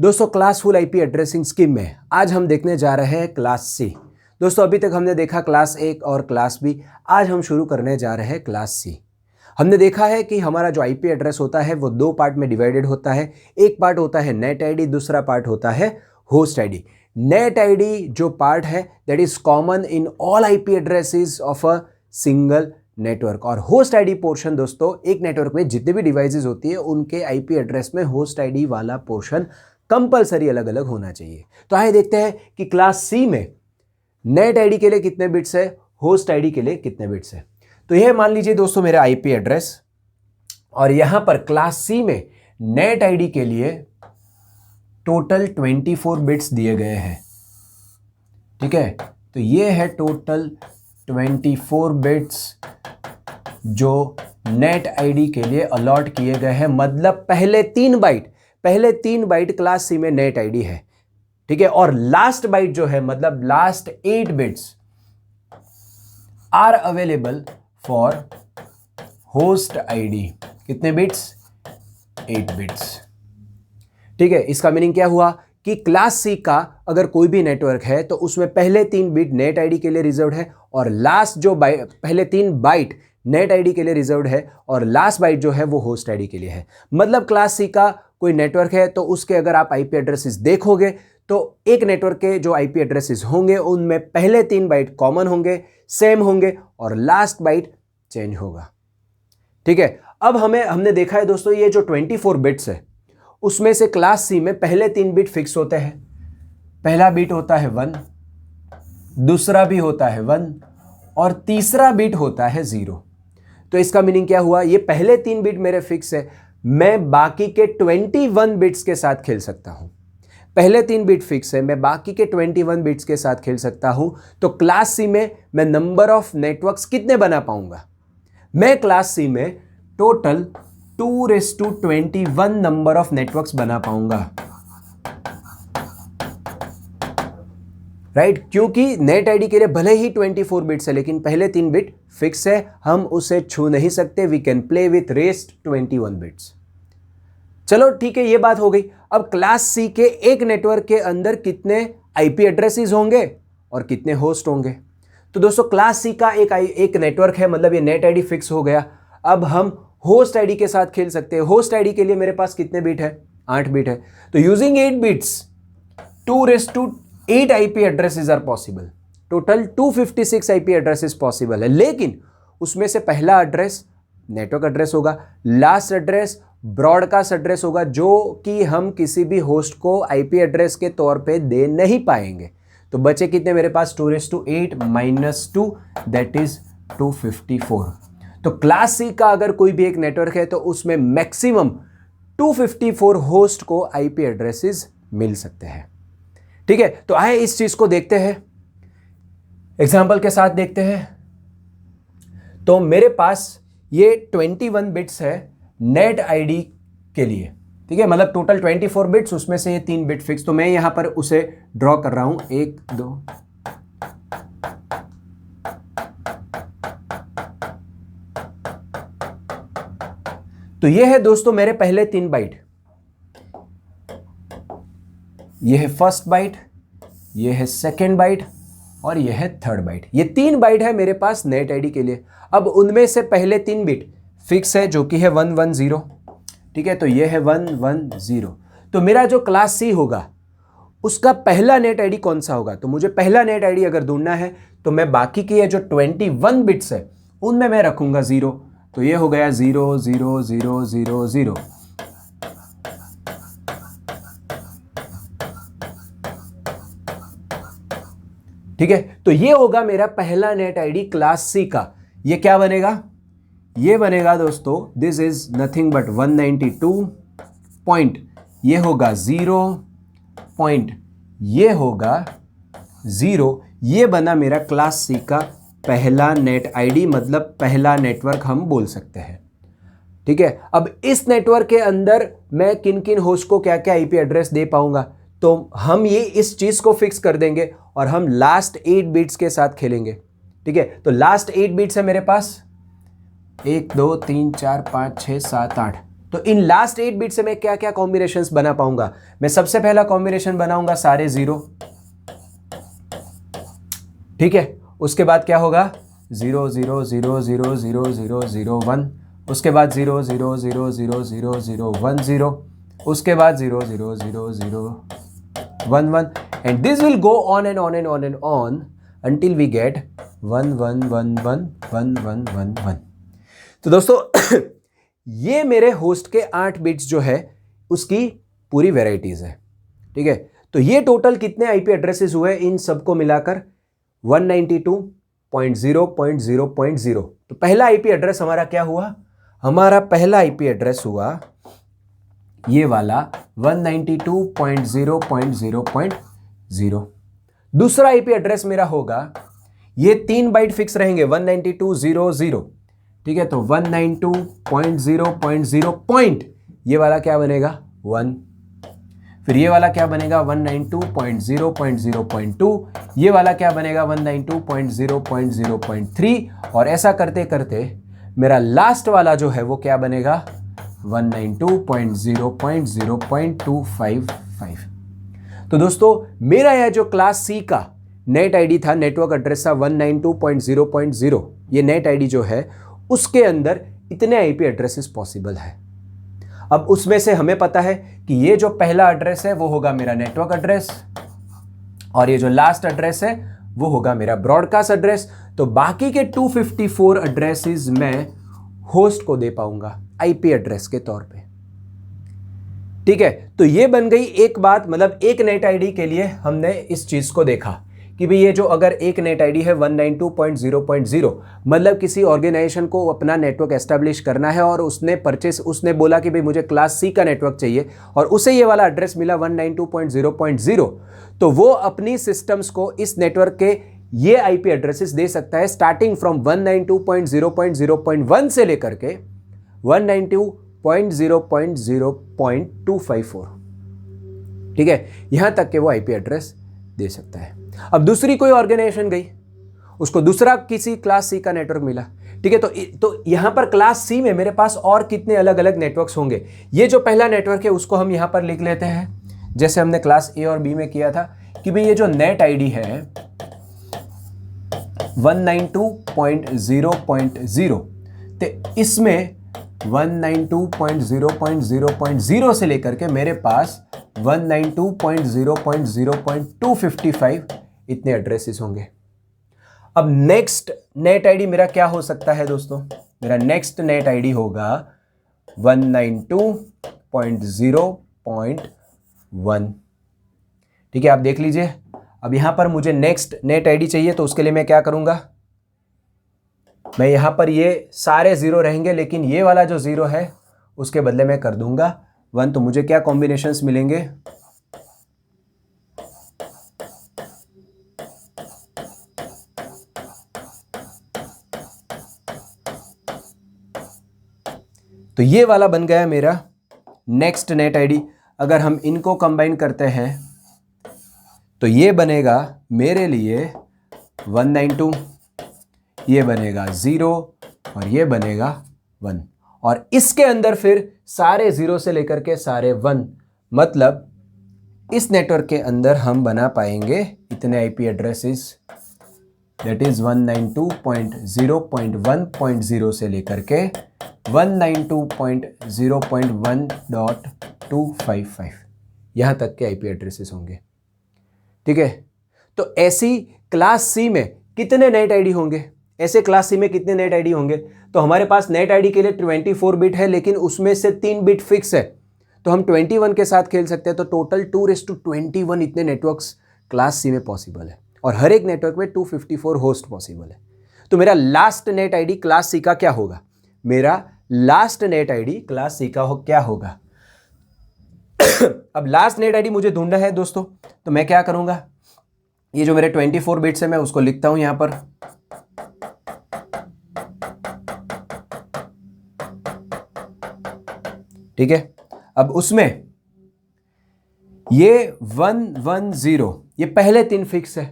दोस्तों classful IP addressing scheme में आज हम देखने जा रहे हैं क्लास सी। दोस्तों अभी तक हमने देखा क्लास ए और क्लास बी, आज हम शुरू करने जा रहे हैं क्लास सी। हमने देखा है कि हमारा जो आईपी एड्रेस होता है वो दो पार्ट में डिवाइडेड होता है। एक पार्ट होता है नेट आईडी, दूसरा पार्ट होता है होस्ट आईडी। नेट आईडी जो पार्ट है that is common in all IP addresses of a single network, और होस्ट आईडी पोर्शन दोस्तों एक नेटवर्क में जितने भी डिवाइसेस होती है उनके आईपी एड्रेस में होस्ट आईडी वाला पोर्शन कंपलसरी अलग अलग होना चाहिए। तो आइए देखते हैं कि क्लास सी में नेट आईडी के लिए कितने बिट्स है, होस्ट आईडी के लिए कितने बिट्स है। तो यह मान लीजिए दोस्तों मेरा आईपी एड्रेस, और यहां पर क्लास सी में नेट आईडी के लिए टोटल 24 बिट्स दिए गए हैं। ठीक है, तो ये है टोटल 24 बिट्स जो नेट आईडी के लिए अलॉट किए गए हैं। मतलब पहले तीन बाइट क्लास सी में नेट आईडी है। ठीक है, और लास्ट बाइट जो है मतलब last 8 bits are available for host ID. कितने बिट्स? 8 बिट्स। ठीक है, इसका मीनिंग क्या हुआ कि क्लास सी का अगर कोई भी नेटवर्क है तो उसमें पहले 3 बिट नेट आईडी के लिए रिजर्व्ड है, और लास्ट जो पहले 3 बाइट नेट आईडी के लिए रिजर्व्ड है, और लास्ट बाइट जो है वो होस्ट आईडी के लिए है। मतलब क्लास सी का कोई नेटवर्क है तो उसके अगर आप आईपी एड्रेसेस देखोगे तो एक नेटवर्क के जो आईपी एड्रेसेस होंगे उनमें पहले 3 बाइट कॉमन होंगे, सेम होंगे, और लास्ट बाइट चेंज होगा। ठीक है, अब हमने देखा है दोस्तों ये जो 24 बिट्स है उसमें से क्लास सी में पहले 3 बिट फिक्स होते हैं। पहला बिट होता है 1, दूसरा भी होता है 1, और तीसरा बिट होता है 0। तो इसका मीनिंग क्या हुआ, ये पहले 3 बिट मेरे फिक्स है, मैं बाकी के 21 बिट्स के साथ खेल सकता हूं। पहले 3 बिट फिक्स है, मैं बाकी के 21 बिट्स के साथ खेल सकता हूं। तो क्लास सी में मैं नंबर ऑफ नेटवर्क्स कितने बना पाऊंगा? मैं क्लास सी में टोटल 2:21 नंबर ऑफ नेटवर्क्स बना पाऊंगा। राइट, क्योंकि नेट आईडी के लिए भले ही 24 बिट्स है लेकिन पहले 3 बिट फिक्स है, हम उसे छू नहीं सकते। We can play with rest 21 bits. चलो ठीक है, ये बात हो गई। अब क्लास सी के एक नेटवर्क के अंदर कितने आईपी एड्रेसेस होंगे और कितने होस्ट होंगे? तो दोस्तों क्लास सी का एक नेटवर्क है, मतलब ये नेट आईडी फिक्स हो गया। अब हम होस्ट आईडी के साथ खेल सकते हैं। होस्ट आईडी के लिए मेरे पास कितने बिट है? 8 बिट है। तो using 8 bits 2:8 IP addresses are possible. Total 256 IP addresses possible है, लेकिन उसमें से पहला एड्रेस नेटवर्क एड्रेस होगा, लास्ट एड्रेस ब्रॉडकास्ट एड्रेस होगा, जो कि हम किसी भी होस्ट को आईपी एड्रेस के तौर पे दे नहीं पाएंगे। तो बचे कितने मेरे पास? 2:8 - 2 दैट इज 254। तो क्लास सी का अगर कोई भी एक नेटवर्क है तो उसमें मैक्सिमम 254 होस्ट को आईपी एड्रेसेस मिल सकते हैं। ठीक है, तो आइए इस चीज को देखते हैं, एग्जाम्पल के साथ देखते हैं। तो मेरे पास ये 21 बिट्स है नेट आईडी के लिए। ठीक है, मतलब टोटल 24 बिट्स, उसमें से ये 3 बिट फिक्स। तो मैं यहां पर उसे ड्रॉ कर रहा हूं, 1 2। तो ये है दोस्तों मेरे पहले 3 बाइट। ये है फर्स्ट बाइट, ये है सेकेंड बाइट, और ये है थर्ड बाइट। ये 3 बाइट है मेरे पास नेट आईडी के लिए। अब उनमें से पहले 3 बिट फिक्स है जो कि है 110। ठीक है, तो ये है 110। तो मेरा जो क्लास सी होगा उसका पहला नेट आईडी कौन सा होगा? तो मुझे पहला नेट आईडी अगर ढूंढना है तो मैं बाकी की जो 21 बिट्स है उनमें मैं रखूंगा 0। तो ये हो गया 0 0 0 0 0। ठीक है, तो ये होगा मेरा पहला नेट आईडी क्लास सी का। ये क्या बनेगा? ये बनेगा दोस्तों, this is nothing but 192 point, ये होगा 0 पॉइंट, ये होगा 0। ये बना मेरा क्लास सी का पहला नेट आईडी, मतलब पहला नेटवर्क हम बोल सकते हैं। ठीक है, अब इस नेटवर्क के अंदर मैं किन किन होस्ट को क्या क्या आईपी एड्रेस दे पाऊंगा, तो हम ये इस चीज को फिक्स कर देंगे और हम लास्ट 8 बिट्स के साथ खेलेंगे। ठीक है, तो लास्ट 8 बिट्स है मेरे पास 1 2 3 4 5 6 7 8। तो इन लास्ट 8 बिट से मैं क्या क्या कॉम्बिनेशंस बना पाऊंगा? मैं सबसे पहला कॉम्बिनेशन बनाऊंगा सारे 0, ठीक है। उसके बाद क्या होगा? 0 0 0 0 0 0 0 1, उसके बाद 0 0 0 0 0 0 1 0, उसके बाद 0 0 0 0 1 1, and this will go on and on and on and on until we get 1 1 1 1 1 1 1 1। तो दोस्तों ये मेरे होस्ट के 8 बिट्स जो है उसकी पूरी वेराइटीज है, ठीक है। तो ये टोटल कितने आईपी एड्रेसेस हुए इन सबको मिलाकर? 192.0.0.0। तो पहला आईपी एड्रेस हमारा क्या हुआ? हमारा पहला आईपी एड्रेस हुआ ये वाला 192.0.0.0। दूसरा आईपी एड्रेस मेरा होगा, ये 3 बाइट फिक्स रहेंगे 192.0.0, ठीक है। तो 192.0.0 पॉइंट, ये वाला क्या बनेगा? 1। फिर ये वाला क्या बनेगा? 192.0.0.2। ये वाला क्या बनेगा? 192.0.0.3। और ऐसा करते करते मेरा लास्ट वाला जो है वो क्या बनेगा? 192.0.0.255। तो दोस्तों मेरा यह जो क्लास सी का नेट आईडी था, नेटवर्क एड्रेस था 192.0.0, ये नेट आईडी जो है उसके अंदर इतने आईपी एड्रेसेस पॉसिबल है। अब उसमें से हमें पता है कि ये जो पहला एड्रेस है वो होगा मेरा नेटवर्क एड्रेस, और ये जो लास्ट एड्रेस है वो होगा मेरा ब्रॉडकास्ट एड्रेस। तो बाकी के 254 एड्रेसेस मैं होस्ट को दे पाऊंगा आईपी एड्रेस के तौर पे, ठीक है। तो ये बन गई एक बात, मतलब एक नेट आईडी के लिए हमने इस चीज को देखा कि भाई ये जो अगर एक नेट आईडी है 192.0.0, मतलब किसी ऑर्गेनाइजेशन को अपना नेटवर्क एस्टैब्लिश करना है और उसने बोला कि भाई मुझे क्लास सी का नेटवर्क चाहिए और उसे ये वाला एड्रेस मिला 192.0.0, तो वो अपनी सिस्टम्स को इस नेटवर्क के ये आईपी एड्रेसेस दे सकता है स्टार्टिंग फ्रॉम 192.0.0.1 से लेकर के 192.0.0.254, ठीक है, यहां तक के वो आईपी एड्रेस दे सकता है। अब दूसरी कोई ऑर्गेनाइजेशन गई, उसको दूसरा किसी क्लास सी का नेटवर्क मिला, ठीक है। तो यहां पर क्लास सी में मेरे पास और कितने अलग अलग नेटवर्क्स होंगे? ये जो पहला नेटवर्क है उसको हम यहां पर लिख लेते हैं, जैसे हमने क्लास ए और बी में किया था कि भाई ये जो नेट आईडी है 192.0.0, तो इसमें 192.0.0.0 से लेकर के मेरे पास 192.0.0.255 इतने एड्रेसेस होंगे। अब नेक्स्ट नेट आईडी मेरा क्या हो सकता है दोस्तों? मेरा नेक्स्ट नेट आईडी होगा 192.0.1, ठीक है। आप देख लीजिए, अब यहां पर मुझे नेक्स्ट नेट आईडी चाहिए, तो उसके लिए मैं क्या करूंगा? मैं यहां पर ये सारे 0 रहेंगे, लेकिन ये वाला जो 0 है उसके बदले मैं कर दूंगा 1। तो मुझे क्या कॉम्बिनेशंस मिलेंगे? तो ये वाला बन गया मेरा नेक्स्ट नेट आईडी। अगर हम इनको कंबाइन करते हैं तो ये बनेगा मेरे लिए 192, ये बनेगा 0 और ये बनेगा 1, और इसके अंदर फिर सारे 0 से लेकर के सारे 1, मतलब इस नेटवर्क के अंदर हम बना पाएंगे इतने आईपी एड्रेसेस, दैट इज 192.0.1.0 से लेकर के 192.0.1.255 यहां तक के आईपी एड्रेसेस होंगे, ठीक है। तो ऐसी क्लास सी में कितने नेट आईडी होंगे? ऐसे क्लास सी में कितने नेट आईडी होंगे? तो हमारे पास नेट आईडी के लिए 24 बिट है, लेकिन उसमें से 3 बिट फिक्स है, तो हम 21 के साथ खेल सकते हैं। तो टोटल 2:21 इतने नेटवर्क्स क्लास सी में पॉसिबल है, और हर एक नेटवर्क में 254 होस्ट पॉसिबल है। तो मेरा last net ID class C का क्या होगा? मेरा last net ID class C का क्या होगा? अब लास्ट नेट आईडी मुझे ढूंढना है दोस्तों, तो मैं क्या करूंगा? ये जो मेरे 24 बिट्स है मैं उसको लिखता हूं यहां पर, ठीक है। अब उसमें ये 110 ये पहले 3 फिक्स है,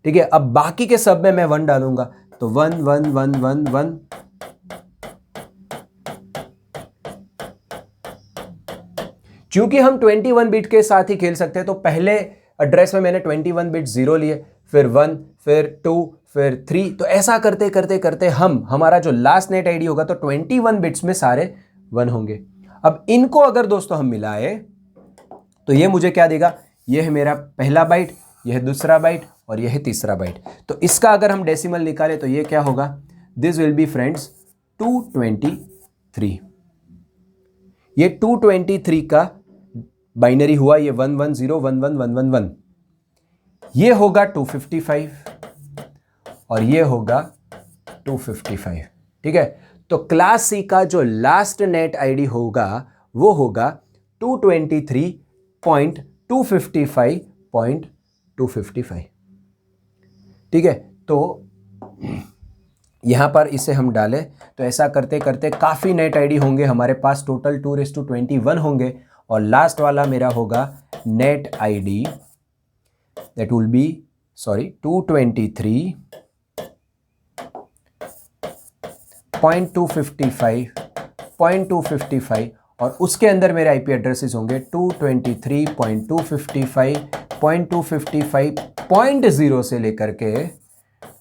ठीक है। अब बाकी के सब में मैं 1 डालूंगा, तो 1 1 1 1 1, क्योंकि हम 21 बिट के साथ ही खेल सकते हैं, तो पहले एड्रेस में मैंने 21 बिट 0 लिए, फिर 1, फिर 2, फिर 3, तो ऐसा करते करते करते हमारा जो लास्ट नेट आईडी होगा तो 21 बिट्स में सारे 1 होंगे। अब इनको अगर दोस्तों हम मिलाए तो ये मुझे क्या देगा, ये है मेरा पहला बाइट, यह है दूसरा बाइट और यह है तीसरा बाइट। तो इसका अगर हम डेसिमल निकालें तो ये क्या होगा, दिस विल बी फ्रेंड्स 223। ये 223 का बाइनरी हुआ, ये 110111111, ये होगा 255 और ये होगा 255। ठीक है, तो क्लास सी का जो लास्ट नेट आईडी होगा वो होगा 223.255.255। ठीक है, तो यहां पर इसे हम डालें तो ऐसा करते करते काफ़ी नेट आईडी होंगे हमारे पास, टोटल 2:21 होंगे और लास्ट वाला मेरा होगा net ID, that will B 223.255.255 और उसके अंदर मेरे आईपी एड्रेसेस होंगे 223.255.255.0 से लेकर के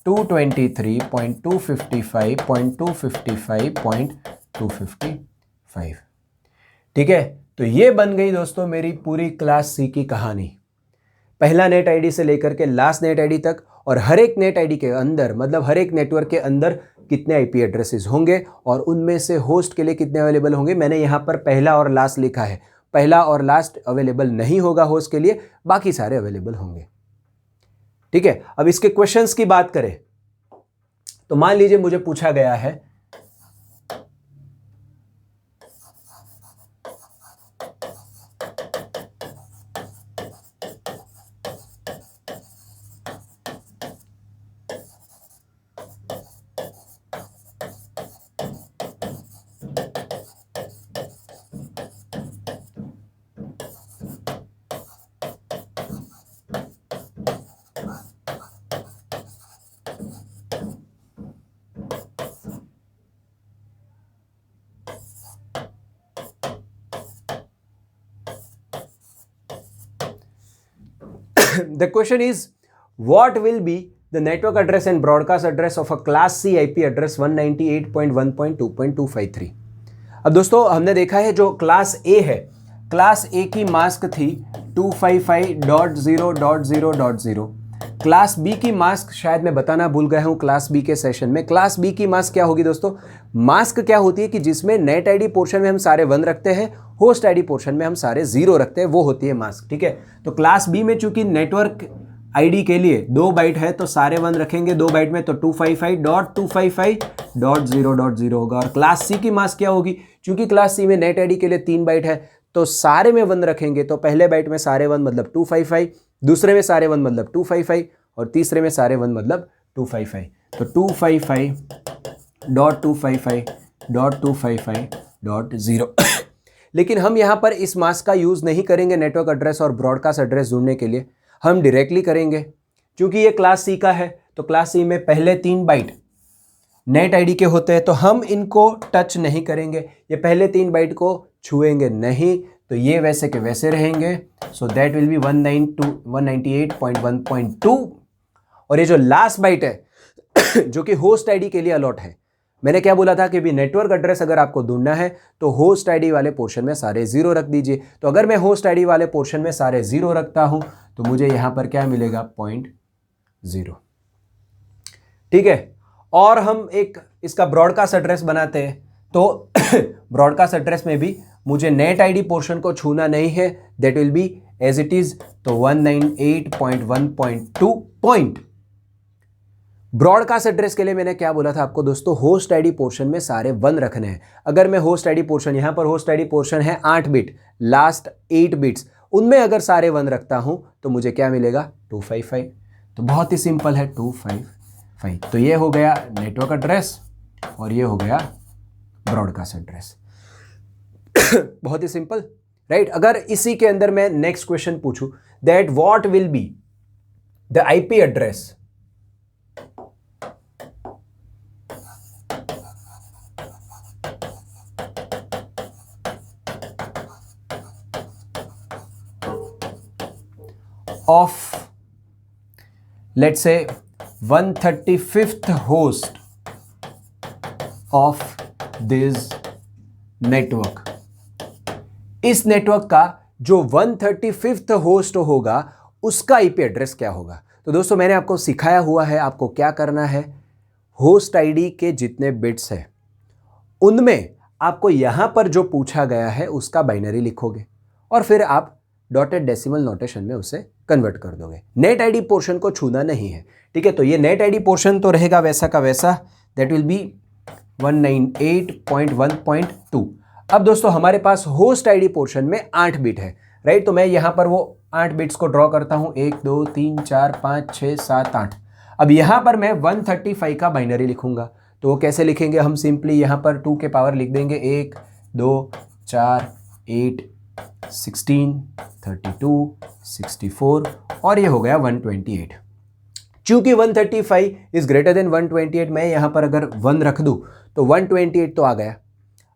223.255.255.255। ठीक है, तो ये बन गई दोस्तों मेरी पूरी क्लास सी की कहानी, पहला नेट आईडी से लेकर के लास्ट नेट आईडी तक, और हर एक नेट आईडी के अंदर मतलब हर एक नेटवर्क के अंदर कितने आईपी एड्रेसेस होंगे और उनमें से होस्ट के लिए कितने अवेलेबल होंगे। मैंने यहाँ पर पहला और लास्ट लिखा है, पहला और लास्ट अवेलेबल नहीं होगा होस्ट के लिए, बाकी सारे अवेलेबल होंगे। ठीक है, अब इसके क्वेश्चंस की बात करें तो मान लीजिए मुझे पूछा गया है the question is what will be the network address and broadcast address of a class C IP address 198.1.2.253। अब दोस्तों हमने देखा है जो क्लास A है, क्लास A की मास्क थी 255.0.0.0। क्लास B की मास्क शायद मैं बताना भूल गया हूं क्लास B के सेशन में। क्लास B की मास्क क्या होगी दोस्तों, मास्क क्या होती है कि जिसमें नेट आईडी पोर्शन में हम सारे 1 रखते हैं, होस्ट आईडी पोर्शन में हम सारे 0 रखते हैं, वो होती है मास्क। ठीक है, तो क्लास B में चूंकि नेटवर्क आईडी के लिए 2 बाइट है तो सारे 1 रखेंगे 2 बाइट में, तो 255.255.0.0 होगा। और क्लास C की मास्क क्या होगी, चूंकि क्लास C में नेट आईडी के लिए 3 बाइट है तो सारे में 1 रखेंगे, तो पहले बाइट में सारे 1 मतलब 255, दूसरे में सारे 1 मतलब 255 और तीसरे में सारे 1 मतलब 255, तो 255.255.255.0। लेकिन हम यहां पर इस मास्क का यूज नहीं करेंगे नेटवर्क एड्रेस और ब्रॉडकास्ट एड्रेस ढूंढने के लिए, हम डायरेक्टली करेंगे। क्योंकि ये क्लास सी का है तो क्लास सी में पहले 3 बाइट नेट आईडी के होते हैं, तो हम इनको टच नहीं करेंगे, ये पहले 3 बाइट को छुएंगे नहीं, तो ये वैसे के वैसे रहेंगे। So that will B 198.1.2। और ये जो लास्ट बाइट है जो कि होस्ट आईडी के लिए अलॉट है, मैंने क्या बोला था कि भी नेटवर्क एड्रेस अगर आपको ढूंढना है तो होस्ट आईडी वाले पोर्शन में सारे 0 रख दीजिए। तो अगर मैं होस्ट आईडी वाले पोर्शन में सारे 0 रखता हूं तो मुझे यहां पर क्या मिलेगा 0.0। ठीक है, और हम एक इसका ब्रॉडकास्ट एड्रेस बनाते हैं, तो ब्रॉडकास्ट एड्रेस में भी मुझे नेट आईडी पोर्शन को छूना नहीं है, that will be as it is, तो 198.1.2 पॉइंट। ब्रॉडकास्ट एड्रेस के लिए मैंने क्या बोला था आपको दोस्तों, होस्ट आईडी पोर्शन में सारे 1 रखने हैं। अगर मैं होस्ट आईडी पोर्शन, यहां पर होस्ट आईडी पोर्शन है 8 बिट, लास्ट 8 बिट्स, उनमें अगर सारे 1 रखता हूं तो मुझे क्या मिलेगा 255। तो बहुत ही सिंपल है 255। तो ये हो गया नेटवर्क एड्रेस और ये हो गया ब्रॉडकास्ट एड्रेस। बहुत ही सिंपल, राइट। अगर इसी के अंदर मैं नेक्स्ट क्वेश्चन पूछूं that what will be the IP address of let's say 135th host of this network. इस नेटवर्क का जो 135th होस्ट होगा उसका आईपी एड्रेस क्या होगा। तो दोस्तों मैंने आपको सिखाया हुआ है आपको क्या करना है। होस्ट आईडी के जितने बिट्स हैं उनमें आपको यहां पर जो पूछा गया है उसका बाइनरी लिखोगे और फिर आप डॉटेड डेसिमल नोटेशन में उसे कन्वर्ट कर दोगे। नेट आईडी पोर्शन को छूना नहीं है, ठीक है। तो ये नेट आईडी पोर्शन तो रहेगा वैसा का वैसा, दैट विल बी 198.1.2। अब दोस्तों हमारे पास होस्ट आईडी पोर्शन में 8 बिट है, राइट। तो मैं यहां पर वो 8 बिट्स को ड्रॉ करता हूं, 1 2 3 4 5 6 7 8। अब यहां पर मैं 135 का बाइनरी लिखूंगा, तो वो कैसे लिखेंगे हम सिंपली यहां पर 2 के पावर लिख देंगे, 1 2 4 8 16 32 64 और ये हो गया 128। चूंकि 135 इज ग्रेटर देन 128, मैं यहां पर अगर 1 रख दूं तो 128 तो आ गया।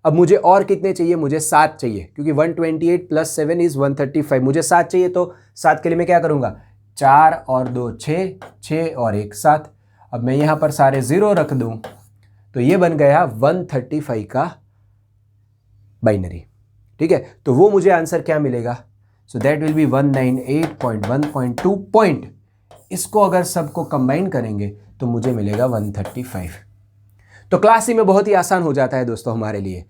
अब मुझे और कितने चाहिए, मुझे 7 चाहिए, क्योंकि 128 + 7 इज 135। मुझे 7 चाहिए, तो 7 के लिए मैं क्या करूंगा, 4 और 2 6, 6 और 1 7। अब मैं यहां पर सारे 0 रख दूं तो ये बन गया 135 का बाइनरी, ठीक है। तो वो मुझे आंसर क्या मिलेगा, so that will B 198.1.2 point. इसको अगर सबको कंबाइन करेंगे तो मुझे मिलेगा 135। तो क्लास सी में बहुत ही आसान हो जाता है दोस्तों हमारे लिए।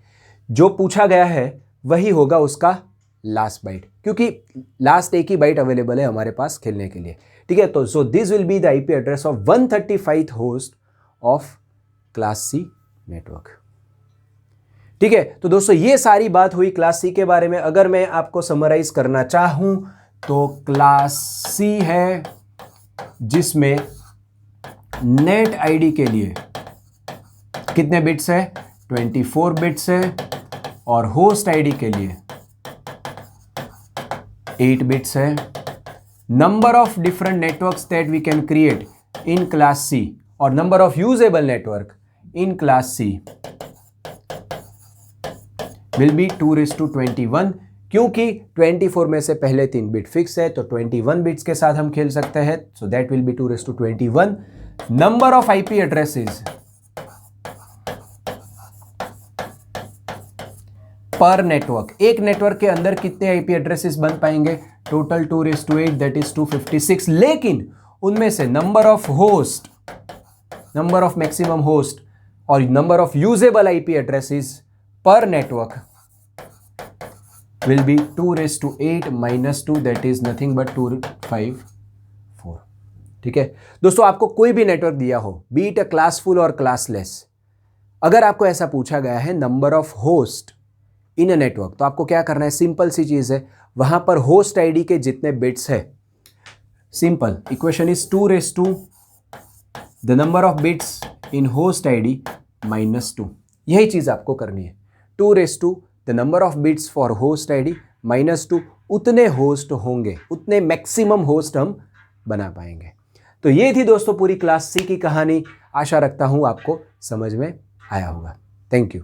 जो पूछा गया है वही होगा उसका लास्ट बाइट, क्योंकि लास्ट एक ही बाइट अवेलेबल है हमारे पास खेलने के लिए, ठीक है। तो so this will be the IP address of 135th host of class C network, ठीक है। तो दोस्तों ये सारी बात हुई क्लास सी के बारे में। अगर मैं आपको समराइज करना चाहूं तो क्लास सी है जिसमें नेट आईडी के लिए कितने बिट्स है, 24 बिट्स है, और होस्ट आईडी के लिए 8 बिट्स है। Number of different networks that we can create in class C और number of usable network in class C will be 2:21, क्योंकि 24 में से पहले 3 बिट फिक्स है, तो 21 बिट्स के साथ हम खेल सकते हैं, so that will be 2:21। Number of IP addresses per network, एक नेटवर्क के अंदर कितने आईपी एड्रेसेस बन पाएंगे, टोटल 2:8, दैट इज 256। लेकिन उनमें से number of host, number of maximum host और number of usable IP addresses per network will be 2:8 - 2, that is nothing but 254, ठीक है। दोस्तों आपको कोई भी नेटवर्क दिया हो, बी इट अ क्लासफुल और क्लासलेस, अगर आपको ऐसा पूछा गया है number of host in a network, तो आपको क्या करना है, सिंपल सी चीज है, वहां पर होस्ट आईडी के जितने बिट्स है, simple equation is 2 the number of bits in host ID -2। यही चीज आपको करनी है, 2 the number of bits for host ID -2। उतने होस्ट होंगे, उतने मैक्सिमम होस्ट हम बना पाएंगे। तो ये थी दोस्तों पूरी क्लास सी की कहानी। आशा रखता हूं आपको समझ में आया होगा। Thank you.